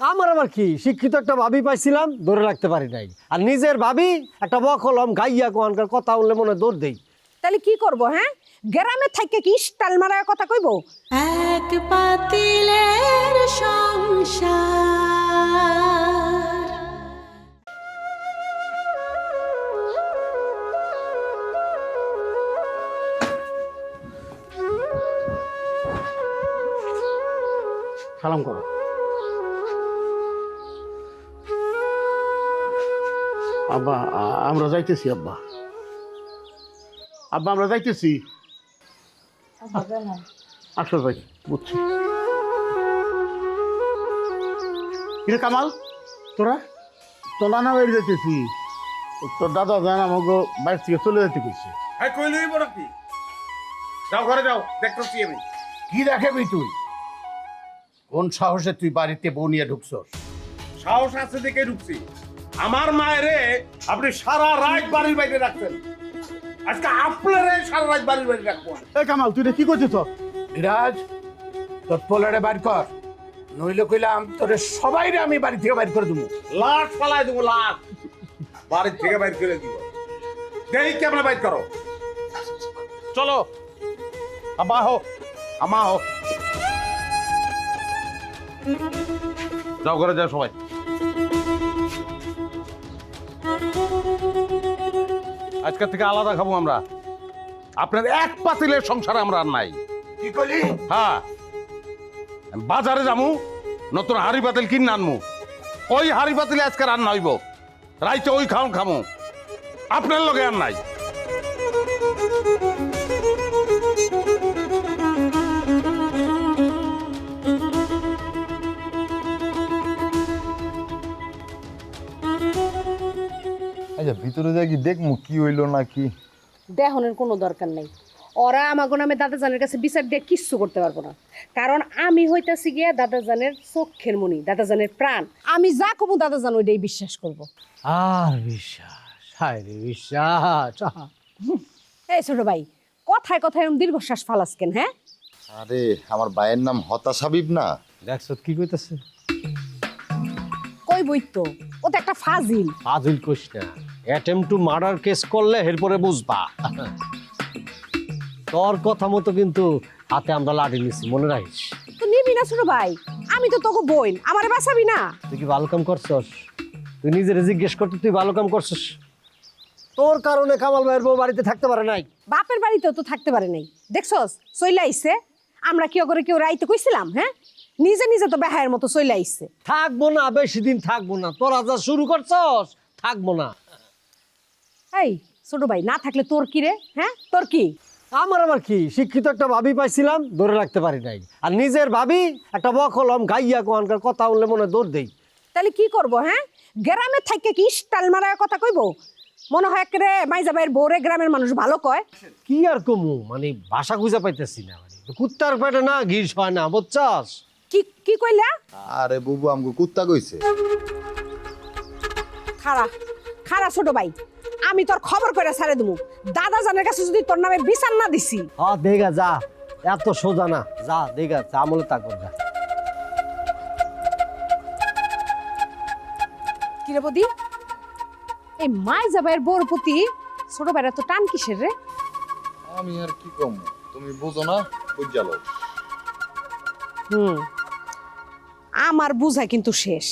আমার আবার কি শিক্ষিত একটা ভাবি পাইছিলাম, ধরে রাখতে পারি নাই। আর নিজের ভাবি একটা বকলম গাইয়া কোয়ানকার কথা বললে মনে হয় দৌড় দেই। তাহলে কি করব? হ্যাঁ, গ্রামে থাইকে কি স্টাইল মারার কথা কইব? এক পাতিলের সংসার। সালাম করো। আব্বা আমরা যাইতেছি। আব্বা আব্বা আমরা যাইতেছি। আসো ভাই, বুঝছি। কিরে কামাল, তোরা তোর নানা বাড়ি যাইতেছি। তোর দাদা জান আমাকে বাইরে থেকে চলে যেতে কইছে। হ্যাঁ কইলই বড় কি, যাও ঘরে যাও, দেখতেছি আমি। কি দেখাবি তুই? কোন সাহসে তুই বাড়িতে বউ নিয়ে ঢুকছস? সাহস আছে দেখে ঢুকছি। আমার মায়েরে আপনি সারা রাত বাড়ির বাইরে রাখছেন, আজকে আপনারে সারা রাত বাড়ির বাইরে রাখবো। এই কামাল, তুই কি করছিস? বিরাজ, তোর পোলারে বাইর কর, নইলে কইলাম তোরে সবাইরে আমি বাড়ি থেকে বাইর করে দেবো। লাশ ফালাই দেবো, লাশ বাড়ির থেকে বাইর করে দিব। দেরি কেমন বাইর করো, চলো। আব্বা হো, আমা হো, যাও ঘরে যাও সবাই। আজকের থেকে আলাদা খাবো আমরা। আপনার এক পাতিলের সংসারে আমরা আর নাই। কি করলি? হ্যাঁ, বাজারে যামু, নতুন হাড়ি পাতিল কিনে আনমু। ওই হাড়ি পাতিলে আজকে রান্না হইব, রাইতে ওই খাও খামু। আপনার লগে আর নাই। আচ্ছা, ভিতরে যাই কি দেখমু কি হইলো না কি। দেহনের কোনো দরকার নেই। ওরা আমাগো নামে দাদাজানের কাছে বিচার দিয়ে কিচ্ছু করতে পারবো না, কারণ আমি হইতাছি গিয়া দাদাজানের চোখের মনি, দাদাজানের প্রাণ। আমি যা কমু দাদাজান ওইটাই বিশ্বাস করব। আর বিশ্বাস, হায় রে বিশ্বাস। এই ছোট ভাই, কথায় কথায় এরকম দীর্ঘশ্বাস ফালাস কেন? হ্যাঁ, আরে আমার ভাইয়ের নাম হতাশ হাবিব না? দেখছ কি কইতাছে? কই বই তো, ও তো একটা ফাজিল। ফাজিল কইস না, অ্যাটেম্প টু মার্ডার কেস করলে এরপরে বুঝবা। তোর কথা মতো কিন্তু হাতে আমরা লাঠি নিছি, মনে রাখিস। তো নিবি না ছোট ভাই, আমি তো তোকে বইন, আমারে বাঁচাবি না? তুই কি ভালো কাম করছস? তুই নিজের জিজ্ঞেস করতে তুই ভালো কাম করছস? তোর কারণে কামাল ভাইয়ের বউ বাড়িতে থাকতে পারে নাই। বাপের বাড়িতেও তো থাকতে পারে নাই, দেখছস চইলা আইছে। আমরা কি করে কেউ রাইতে কইছিলাম? হ্যাঁ, নিজে নিজে তো বেহায়ের মতো চইলা আইছে। থাকবো না, বেশি দিন থাকবো না। তোরা যা শুরু করছস, থাকবো না। এই ছোট ভাই, না থাকলে তোর কি রে? হ্যাঁ, তোর কি? আমার আবার কি শিক্ষিত একটা ভাবি পাইছিলাম, ধরে রাখতে পারি নাই। আর নিজের ভাবি একটা বকলম গাইয়া কোয়ানকার কথা বললে মনে হয় দৌড় দেই। তাহলে কি করব? হ্যাঁ, গ্রামে থাইকে কি স্টাইল মারার কথা কইব? মনে হয় রে মাইজা ভাইয়ের বউরে গ্রামের মানুষ ভালো কয়। কি আর কমু, মানে ভাষা খুঁজে পাইতেছি না। মানে কুত্তার পেটে না ঘিস হয় না, বুঝছস? কি কি কইলা? আরে বুবু আমগো কুত্তা কইছে। খাড়া খাড়া ছোট ভাই, আমি তোর খবর করে ছাড়ে দেবো। দাদা জানের কাছে যদি তোর নামে বিচার না দিছি। হ্যাঁ দেখা যা, এত সোজা না, যা দেখা যা, আমলে তা কর যা। কিরে বদি, এই মাইজা ভাইয়ের বউর প্রতি ছোট ভাইরা তো টান কিসের রে? আমি আর কি কম, তুমি বুঝো না, বুঝালো। আমার বুঝা কিন্তু শেষ।